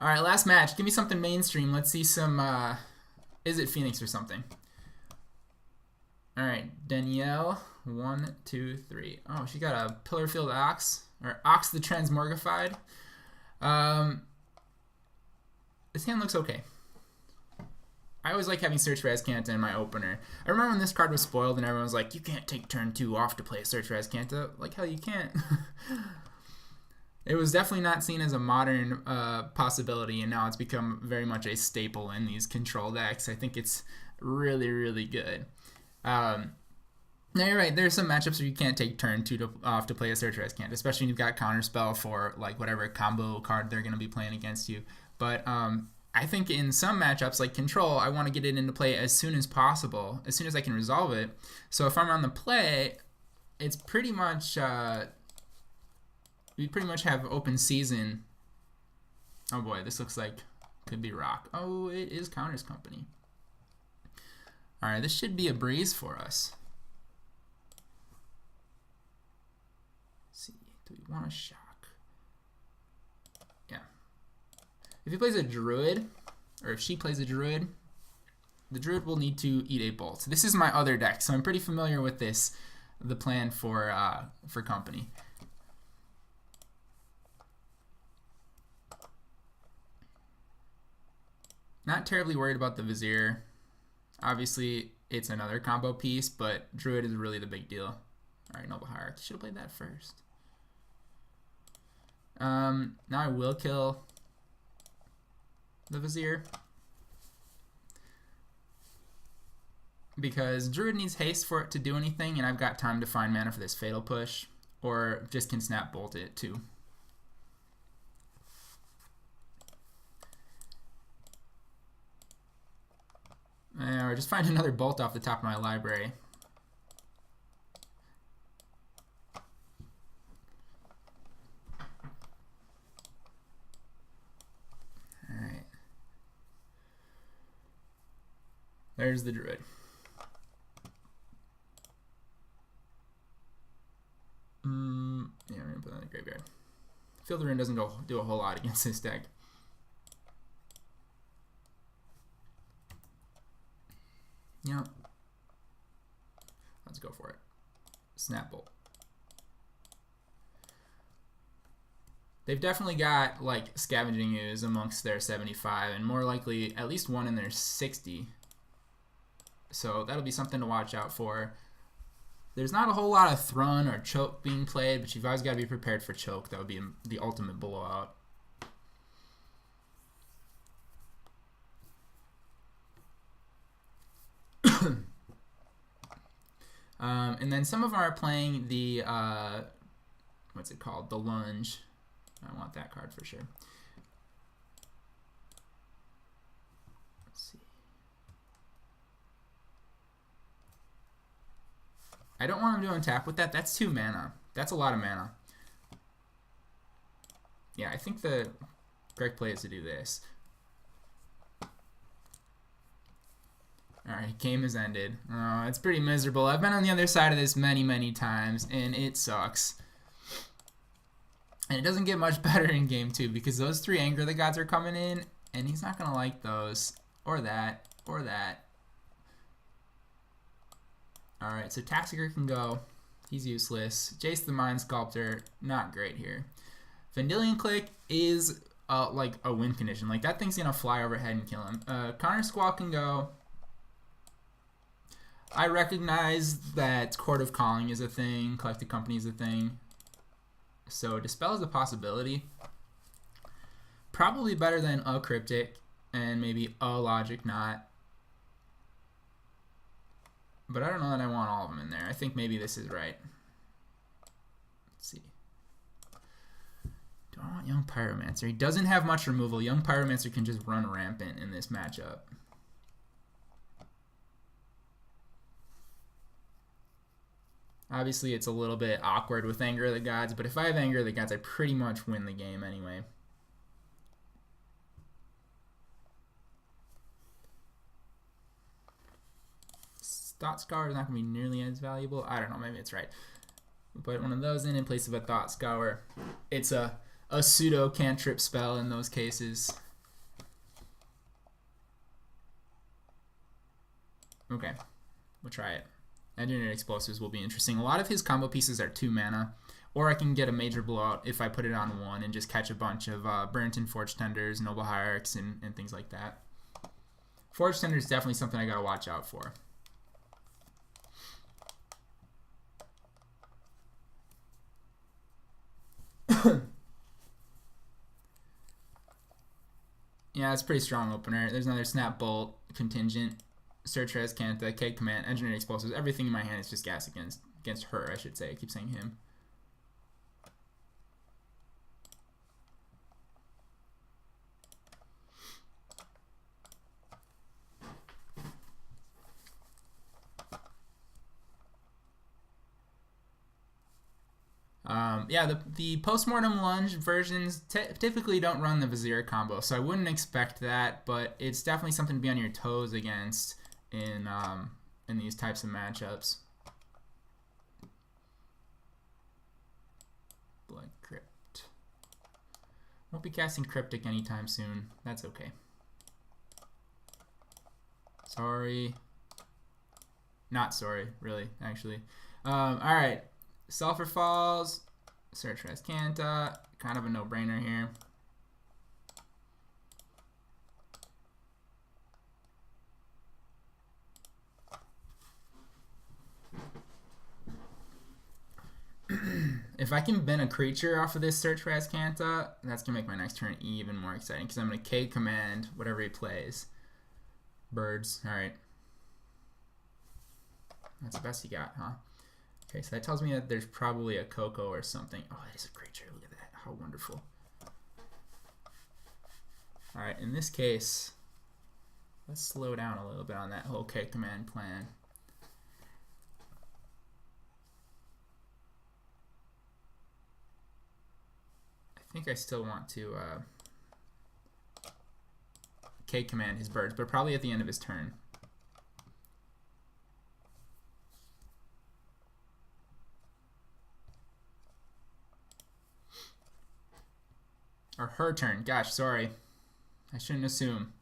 All right, last match. Give me something mainstream. Let's see some Izzet Phoenix or something. All right, Danielle. 1, 2, 3. Oh, she got a Pillarfield Ox, or Ox the Transmorgified. This hand looks okay. I always like having Search for Azcanta in my opener. I remember when this card was spoiled and everyone was like, you can't take turn 2 off to play a Search for Azcanta. Like, hell, you can't. It was definitely not seen as a modern possibility, and now it's become very much a staple in these control decks. I think it's really, really good. Now you're right, there's some matchups where you can't take turn 2 off to play a Search for Azcanta, especially when you've got Counterspell for like whatever combo card they're going to be playing against you. But I think in some matchups like Control, I want to get it into play as soon as possible, as soon as I can resolve it. So if I'm on the play, it's pretty much, we pretty much have open season. Oh boy, this looks like could be rock. Oh, it is Counters Company. Alright, this should be a breeze for us. Let's see, do we want a shock? Yeah. If he plays a Druid, or if she plays a Druid, the Druid will need to eat a Bolt. This is my other deck, so I'm pretty familiar with this, the plan for Company. Not terribly worried about the Vizier. Obviously, it's another combo piece, but Druid is really the big deal. Alright, Noble Hierarchy. Should have played that first. Now I will kill the Vizier, because Druid needs haste for it to do anything, and I've got time to find mana for this Fatal Push, or just can Snap Bolt it too. Or just find another Bolt off the top of my library. Alright. There's the Druid. Yeah, we're gonna put that in the graveyard. Field of Ruin doesn't do a whole lot against this deck. Yep. Let's go for it. Snap Bolt. They've definitely got like Scavenging Ooze amongst their 75, and more likely at least one in their 60. So that'll be something to watch out for. There's not a whole lot of Thrun or Choke being played, but you've always got to be prepared for Choke. That would be the ultimate blowout. And then some of them are playing the, what's it called? The Lunge. I want that card for sure. Let's see. I don't want him to untap with that. That's 2 mana. That's a lot of mana. Yeah, I think the correct play is to do this. Alright, game has ended. Oh, it's pretty miserable. I've been on the other side of this many, many times, and it sucks. And it doesn't get much better in game 2, because those 3 Anger the Gods are coming in, and he's not going to like those. Or that. Or that. Alright, so Tasigur can go. He's useless. Jace the Mind Sculptor, not great here. Vendilion Clique is like a win condition. Like, that thing's going to fly overhead and kill him. Countersquall can go. I recognize that Court of Calling is a thing, Collected Company is a thing. So Dispel is a possibility. Probably better than a Cryptic and maybe a Logic Knot. But I don't know that I want all of them in there. I think maybe this is right. Let's see. Do I want Young Pyromancer? He doesn't have much removal. Young Pyromancer can just run rampant in this matchup. Obviously, it's a little bit awkward with Anger of the Gods, but if I have Anger of the Gods, I pretty much win the game anyway. Thought Scour is not going to be nearly as valuable. I don't know, maybe it's right. Put one of those in place of a Thought Scour. It's a pseudo cantrip spell in those cases. Okay, we'll try it. Engineered Explosives will be interesting. A lot of his combo pieces are 2 mana, or I can get a major blowout if I put it on 1 and just catch a bunch of Burnt and Forge Tenders, Noble Hierarchs, and things like that. Forge Tender is definitely something I gotta watch out for. Yeah, it's a pretty strong opener. There's another Snap Bolt, Contingent, Search for Azcanta, K Command, Engineered Explosives. Everything in my hand is just gas against her, I should say. I keep saying him. Yeah, the Postmortem Lunge versions typically don't run the Vizier combo, so I wouldn't expect that, but it's definitely something to be on your toes against in these types of matchups. Blood Crypt. Won't be casting Cryptic anytime soon. That's okay. Sorry. Not sorry, really, actually. Alright. Sulfur Falls, Search for Azcanta, kind of a no-brainer here. If I can bin a creature off of this Search for Azcanta, that's going to make my next turn even more exciting, because I'm going to K Command whatever he plays. Birds, alright. That's the best he got, huh? Okay, so that tells me that there's probably a Coco or something. Oh, that is a creature. Look at that. How wonderful. Alright, in this case, let's slow down a little bit on that whole K Command plan. I think I still want to K Command his birds, but probably at the end of his turn. Or her turn. Gosh, sorry. I shouldn't assume.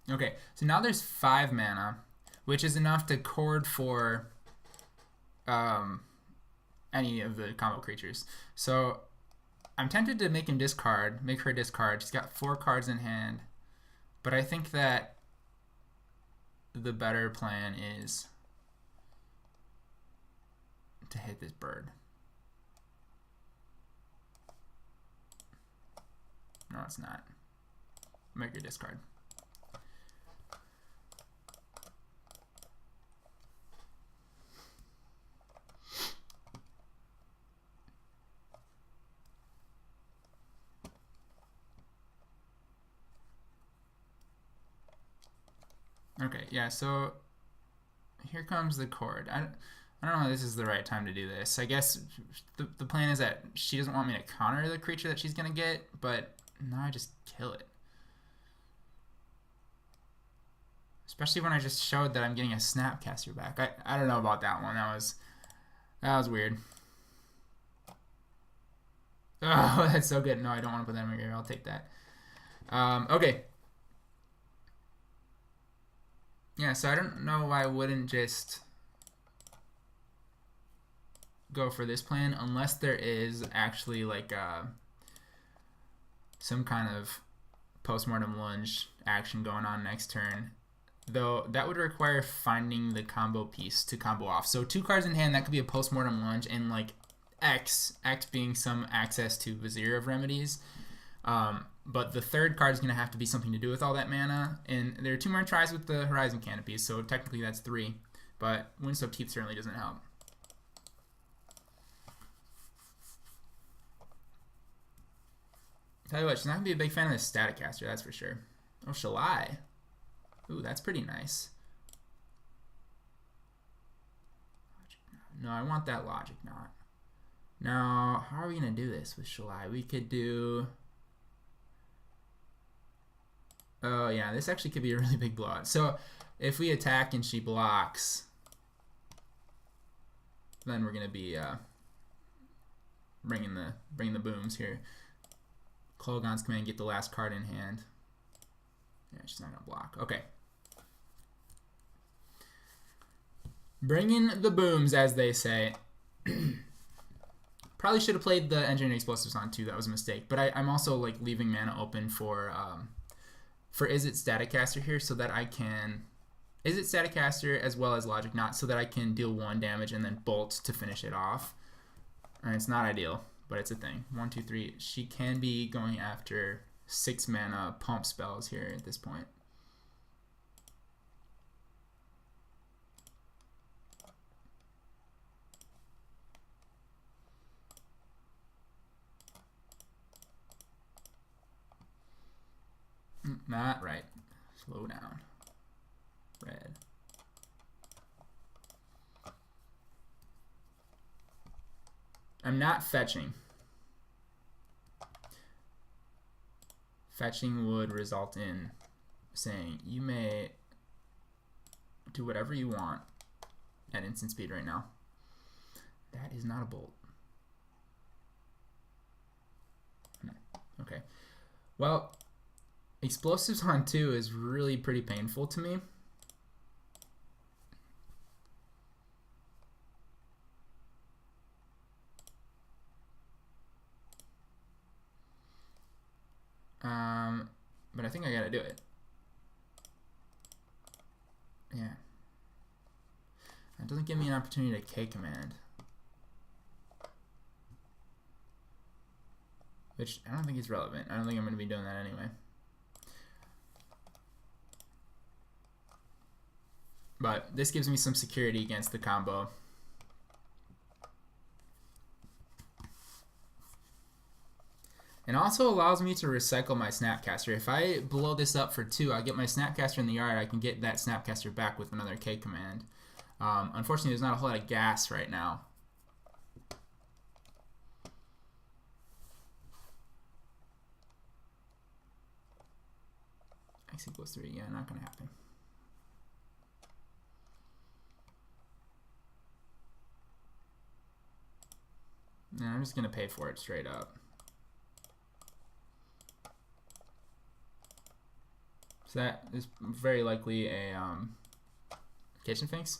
Okay, so now there's 5 mana, which is enough to chord for any of the combo creatures. So I'm tempted to make her discard. She's got 4 cards in hand, but I think that the better plan is to hit this bird. No, it's not. Make her discard. Okay, yeah, so here comes the chord. I don't know if this is the right time to do this. I guess the plan is that she doesn't want me to counter the creature that she's going to get, but now I just kill it. Especially when I just showed that I'm getting a Snapcaster back. I don't know about that one. That was weird. Oh, that's so good. No, I don't want to put that in my ear. I'll take that. Okay. Yeah, so I don't know why I wouldn't just go for this plan unless there is actually like some kind of Postmortem Lunge action going on next turn. Though that would require finding the combo piece to combo off. So 2 cards in hand, that could be a Postmortem Lunge, and like X being some access to Vizier of Remedies. But the 3rd card is going to have to be something to do with all that mana. And there are 2 more tries with the Horizon Canopies, so technically that's 3. But Windswept Teeth certainly doesn't help. Tell you what, she's not going to be a big fan of the Staticaster, that's for sure. Oh, Shalai. Ooh, that's pretty nice. No, I want that Logic Knot. Now, how are we going to do this with Shalai? We could do... Oh, yeah, this actually could be a really big blowout. So, if we attack and she blocks, then we're going to be bringing the booms here. Kolaghan's Command, get the last card in hand. Yeah, she's not gonna block. Okay. Bring in the booms, as they say. Probably should have played the Engineering Explosives on too. That was a mistake. But I'm also like leaving mana open for Izzet Staticaster here, so that I can Izzet Staticaster as well as Logic Knot, so that I can deal 1 damage and then bolt to finish it off. And it's not ideal, but it's a thing. 1, 2, 3. She can be going after 6 mana pump spells here at this point. Not right. Slow down. Red. I'm not fetching. Fetching would result in saying you may do whatever you want at instant speed right now. That is not a bolt. Okay. Well, Explosives on 2 is really pretty painful to me. But I think I gotta do it. Yeah. That doesn't give me an opportunity to K command. Which I don't think is relevant. I don't think I'm gonna be doing that anyway. But this gives me some security against the combo. And also allows me to recycle my Snapcaster. If I blow this up for 2, I get my Snapcaster in the yard, I can get that Snapcaster back with another K command. Unfortunately, there's not a whole lot of gas right now. X equals 3, yeah, not gonna happen. And I'm just gonna pay for it straight up. So that is very likely a Kitchen Finks.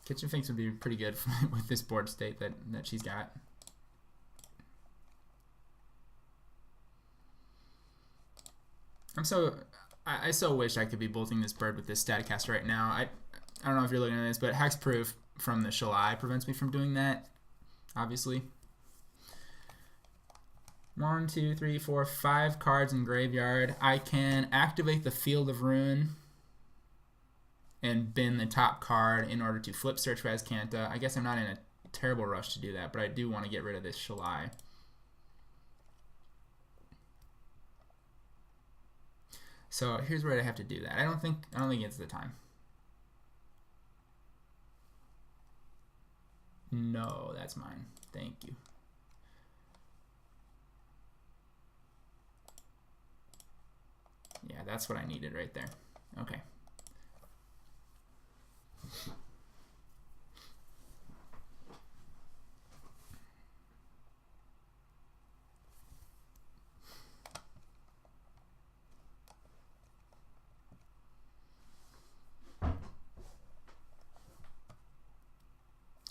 Kitchen Finks would be pretty good with this board state that she's got. I so wish I could be bolting this bird with this Staticaster right now. I don't know if you're looking at this, but Hexproof from the Shalai prevents me from doing that, obviously. 1, 2, 3, 4, 5 cards in graveyard. I can activate the Field of Ruin and bin the top card in order to flip search for Azcanta. I guess I'm not in a terrible rush to do that, but I do want to get rid of this Shalai. So here's where I have to do that. I don't think it's the time. No, that's mine. Thank you. Yeah, that's what I needed right there. Okay.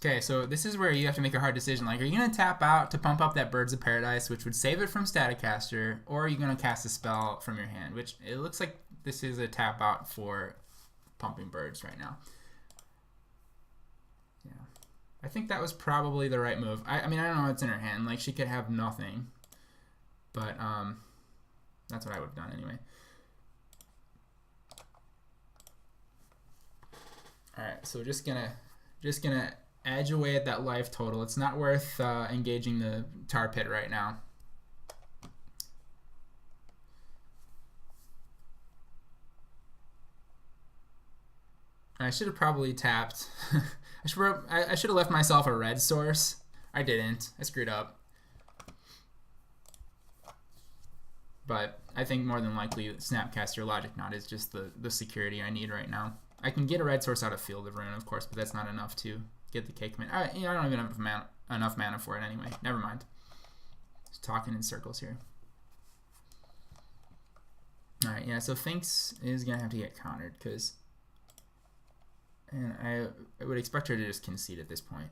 Okay, so this is where you have to make a hard decision. Like, are you going to tap out to pump up that Birds of Paradise, which would save it from Staticaster, or are you going to cast a spell from your hand? Which, it looks like this is a tap out for pumping birds right now. Yeah. I think that was probably the right move. I mean, I don't know what's in her hand. Like, she could have nothing. But, that's what I would have done anyway. Alright, so just gonna edge away at that life total. It's not worth engaging the tar pit right now. I should have probably tapped. I should have left myself a red source. I didn't. I screwed up. But I think more than likely Snapcaster Logic Knot is just the security I need right now. I can get a red source out of Field of Ruin, of course, but that's not enough to get the K command. I don't even have enough mana for it anyway. Never mind. Just talking in circles here. Alright, yeah, so Finks is going to have to get countered, because... And I would expect her to just concede at this point.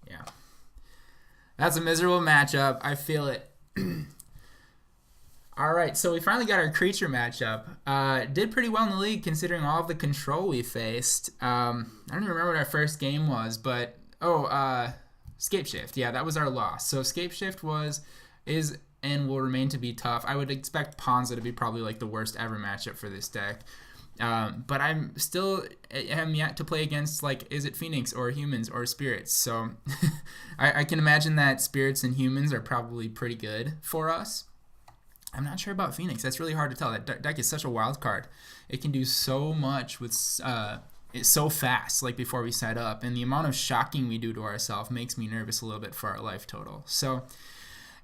Yeah. That's a miserable matchup. I feel it. Alright, so we finally got our creature matchup. Did pretty well in the league considering all of the control we faced. I don't even remember what our first game was, but... Scapeshift. Yeah, that was our loss. So Scapeshift is and will remain to be tough. I would expect Ponza to be probably like the worst ever matchup for this deck. But I'm still am yet to play against like Izzet Phoenix or humans or spirits. So I can imagine that spirits and humans are probably pretty good for us. I'm not sure about Phoenix. That's really hard to tell. That deck is such a wild card. It can do so much with it's so fast, like before we set up, and the amount of shocking we do to ourselves makes me nervous a little bit for our life total. So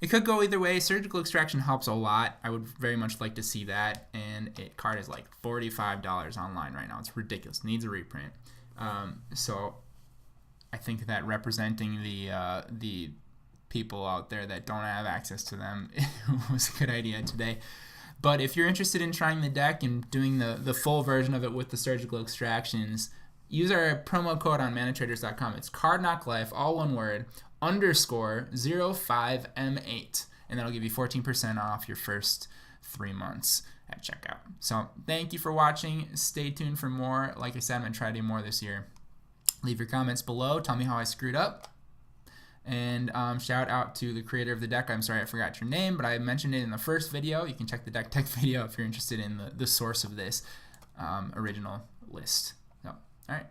it could go either way. Surgical Extraction helps a lot. I would very much like to see that, and card is like $45 online right now. It's ridiculous. Needs a reprint. So I think that representing the people out there that don't have access to them was a good idea today. But if you're interested in trying the deck and doing the full version of it with the surgical extractions, use our promo code on manatraders.com. It's cardknocklife, all one word, _05M8. And that'll give you 14% off your first 3 months at checkout. So thank you for watching. Stay tuned for more. Like I said, I'm going to try to do more this year. Leave your comments below. Tell me how I screwed up. And shout out to the creator of the deck. I'm sorry I forgot your name, but I mentioned it in the first video. You can check the deck tech video if you're interested in the source of this original list. So, all right.